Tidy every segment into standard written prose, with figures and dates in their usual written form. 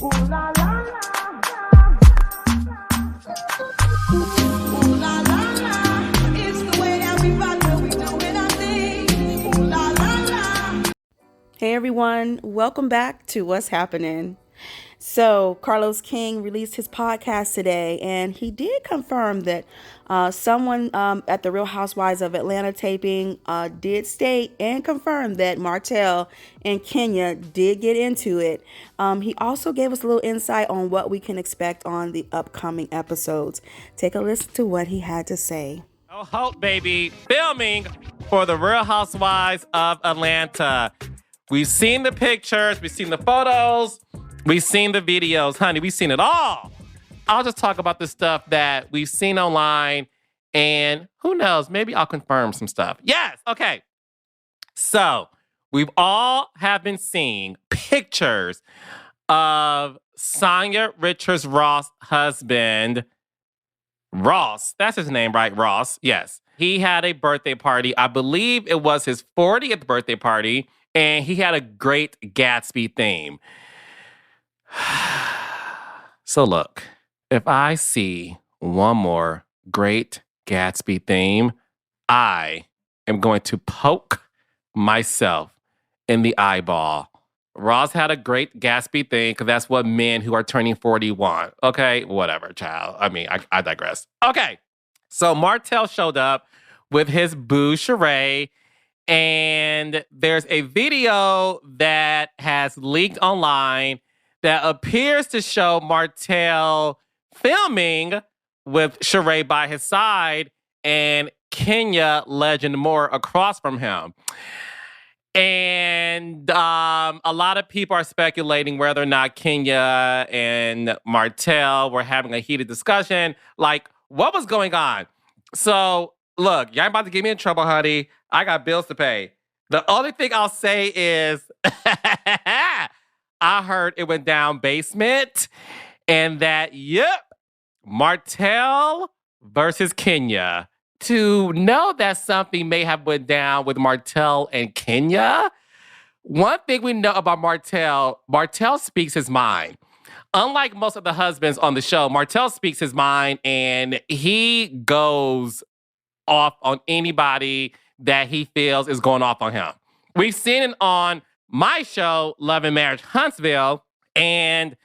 Ooh la la la. Ooh la la la. It's the way that we rock when we doing our thing. Ooh la la la. Hey everyone, welcome back to What's Happening. So, Carlos King released his podcast today, and he did confirm that someone at the Real Housewives of Atlanta taping did state and confirm that Martell and Kenya did get into it. He also gave us a little insight on what we can expect on the upcoming episodes. Take a listen to what he had to say. Oh, Holt, baby, filming for the Real Housewives of Atlanta. We've seen the pictures, we've seen the photos, we've seen the videos. Honey, we've seen it all. I'll just talk about the stuff that we've seen online, and who knows, maybe I'll confirm some stuff. Yes, okay. So, we've all have been seeing pictures of Sonia Richards Ross' husband, Ross. That's his name, right? Ross. Yes. He had a birthday party. I believe it was his 40th birthday party, and he had a Great Gatsby theme. So look, if I see one more Great Gatsby theme, I am going to poke myself in the eyeball. Ross had a Great Gatsby thing because that's what men who are turning 40 want. Okay, whatever, child. I mean, I digress. Okay, so Martell showed up with his boo Sheree, and there's a video that has leaked online that appears to show Martell filming with Sheree by his side and Kenya Legend Moore across from him. And a lot of people are speculating whether or not Kenya and Martell were having a heated discussion. Like, what was going on? So, look, y'all about to get me in trouble, honey. I got bills to pay. The only thing I'll say is I heard it went down basement and that, yep, Martell versus Kenya. To know that something may have went down with Martell and Kenya, one thing we know about Martell speaks his mind. Unlike most of the husbands on the show, Martell speaks his mind and he goes off on anybody that he feels is going off on him. We've seen it on my show, Love and Marriage Huntsville, and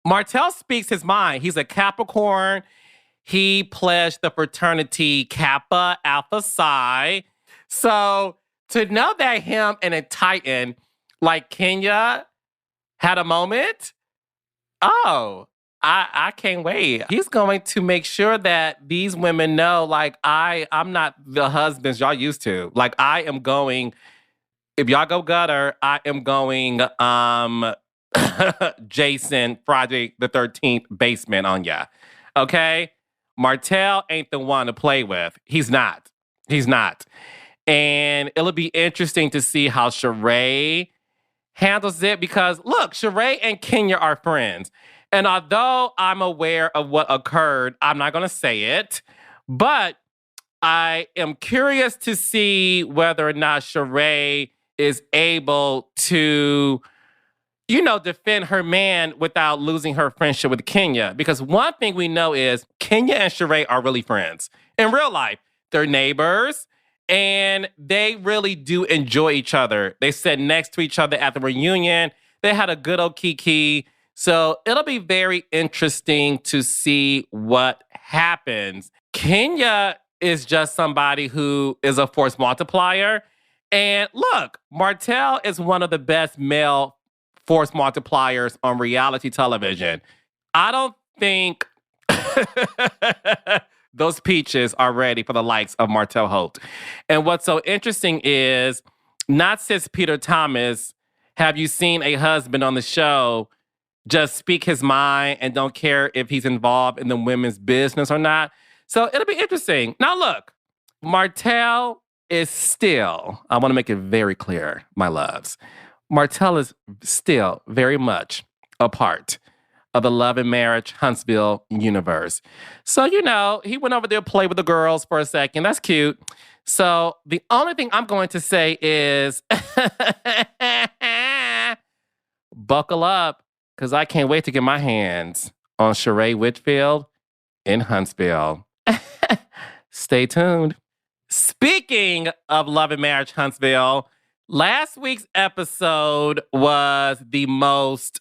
Martell speaks his mind. He's a Capricorn. He pledged the fraternity Kappa Alpha Psi. So to know that him and a Titan like Kenya had a moment, I can't wait. He's going to make sure that these women know, like, I'm not the husbands y'all used to. Like, I am going, if y'all go gutter, I am going Jason Friday the 13th basement on ya. Okay? Martell ain't the one to play with. He's not. He's not. And it'll be interesting to see how Sheree handles it because, look, Sheree and Kenya are friends. And although I'm aware of what occurred, I'm not going to say it. But I am curious to see whether or not Sheree is able to, defend her man without losing her friendship with Kenya. Because one thing we know is Kenya and Sheree are really friends. In real life, they're neighbors, and they really do enjoy each other. They sat next to each other at the reunion. They had a good old kiki. So it'll be very interesting to see what happens. Kenya is just somebody who is a force multiplier. And look, Martell is one of the best male force multipliers on reality television. I don't think those peaches are ready for the likes of Martell Holt. And what's so interesting is, not since Peter Thomas have you seen a husband on the show just speak his mind and don't care if he's involved in the women's business or not. So it'll be interesting. Now look, Martell is still, I want to make it very clear, my loves, Martell is still very much a part of the Love and Marriage Huntsville universe. So, he went over there to play with the girls for a second. That's cute. So the only thing I'm going to say is buckle up because I can't wait to get my hands on Sheree Whitfield in Huntsville. Stay tuned. Speaking of Love and Marriage Huntsville, last week's episode was the most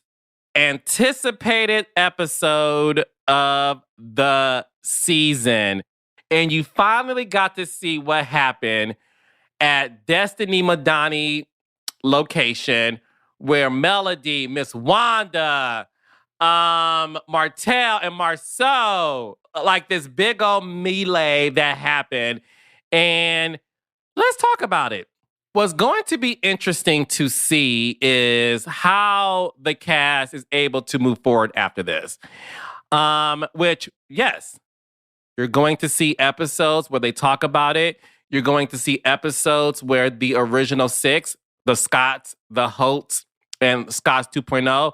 anticipated episode of the season. And you finally got to see what happened at Destiny Madani location where Melody, Miss Wanda, Martell, and Marceau, like this big old melee that happened. And let's talk about it. What's going to be interesting to see is how the cast is able to move forward after this. Which, yes, you're going to see episodes where they talk about it. You're going to see episodes where the original six, the Scotts, the Holts, and Scotts 2.0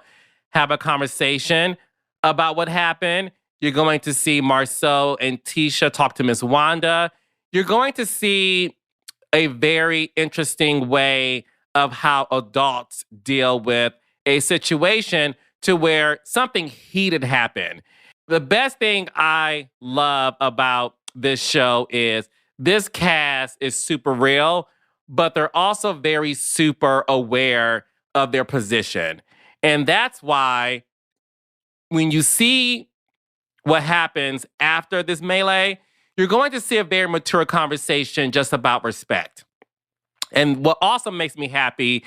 have a conversation about what happened. You're going to see Marceau and Tisha talk to Miss Wanda. You're going to see a very interesting way of how adults deal with a situation to where something heated happened. The best thing I love about this show is this cast is super real, but they're also very super aware of their position. And that's why when you see what happens after this melee, you're going to see a very mature conversation just about respect. And what also makes me happy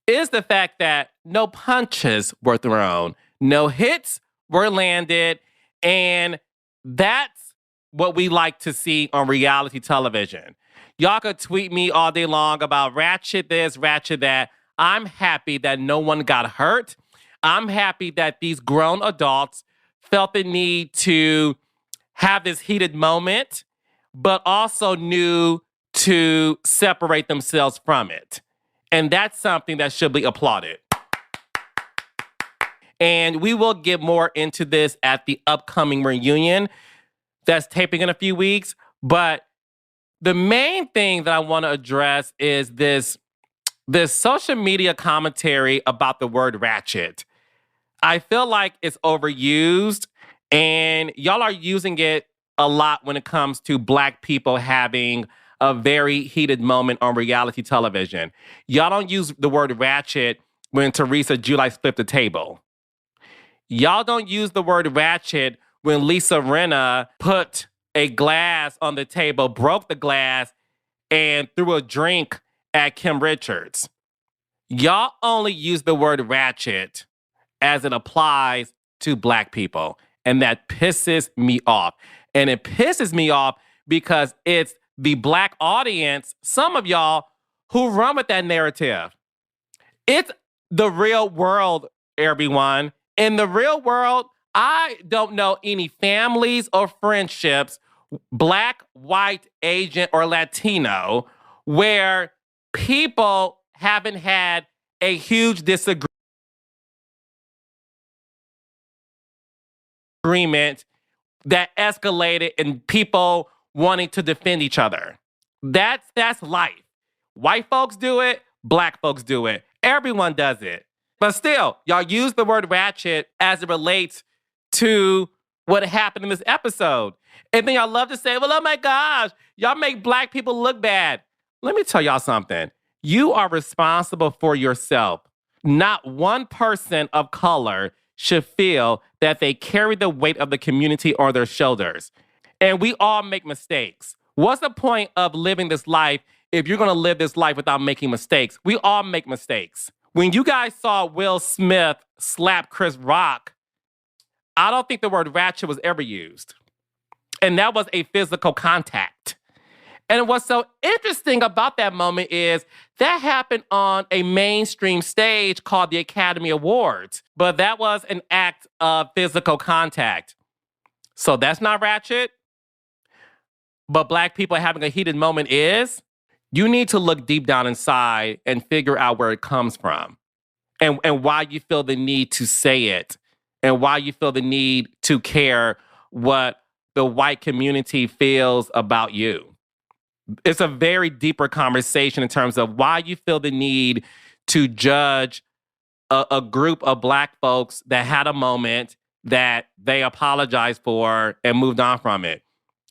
is the fact that no punches were thrown, no hits were landed, and that's what we like to see on reality television. Y'all could tweet me all day long about ratchet this, ratchet that. I'm happy that no one got hurt. I'm happy that these grown adults felt the need to have this heated moment, but also knew to separate themselves from it. And that's something that should be applauded. And we will get more into this at the upcoming reunion that's taping in a few weeks. But the main thing that I want to address is this social media commentary about the word ratchet. I feel like it's overused, and y'all are using it a lot when it comes to Black people having a very heated moment on reality television. Y'all don't use the word ratchet when Teresa Giudice flipped the table. Y'all don't use the word ratchet when Lisa Rinna put a glass on the table, broke the glass, and threw a drink at Kim Richards. Y'all only use the word ratchet as it applies to Black people. And that pisses me off. And it pisses me off because it's the Black audience, some of y'all, who run with that narrative. It's the real world, everyone. In the real world, I don't know any families or friendships, Black, white, Asian, or Latino, where people haven't had a huge disagreement that escalated in people wanting to defend each other. That's life. White folks do it, Black folks do it. Everyone does it. But still, y'all use the word ratchet as it relates to what happened in this episode. And then y'all love to say, well, oh my gosh, y'all make Black people look bad. Let me tell y'all something. You are responsible for yourself. Not one person of color should feel that they carry the weight of the community on their shoulders. And we all make mistakes. What's the point of living this life if you're going to live this life without making mistakes? We all make mistakes. When you guys saw Will Smith slap Chris Rock, I don't think the word ratchet was ever used. And that was a physical contact. And what's so interesting about that moment is that happened on a mainstream stage called the Academy Awards. But that was an act of physical contact. So that's not ratchet. But Black people having a heated moment is. You need to look deep down inside and figure out where it comes from. And why you feel the need to say it. And why you feel the need to care what the white community feels about you. It's a very deeper conversation in terms of why you feel the need to judge a group of Black folks that had a moment that they apologized for and moved on from it.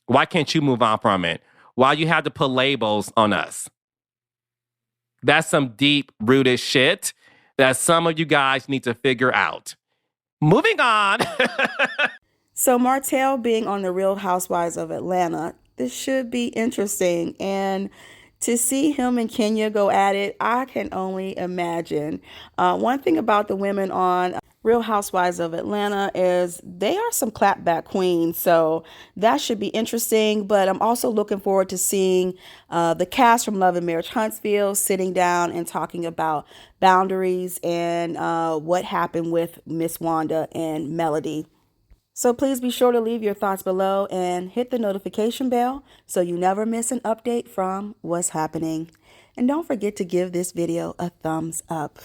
Why can't you move on from it? Why you have to put labels on us? That's some deep-rooted shit that some of you guys need to figure out. Moving on. So Martell being on the Real Housewives of Atlanta, this should be interesting. And to see him and Kenya go at it, I can only imagine. One thing about the women on Real Housewives of Atlanta is they are some clapback queens. So that should be interesting. But I'm also looking forward to seeing the cast from Love and Marriage Huntsville sitting down and talking about boundaries and what happened with Miss Wanda and Melody. So please be sure to leave your thoughts below and hit the notification bell so you never miss an update from What's Happening. And don't forget to give this video a thumbs up.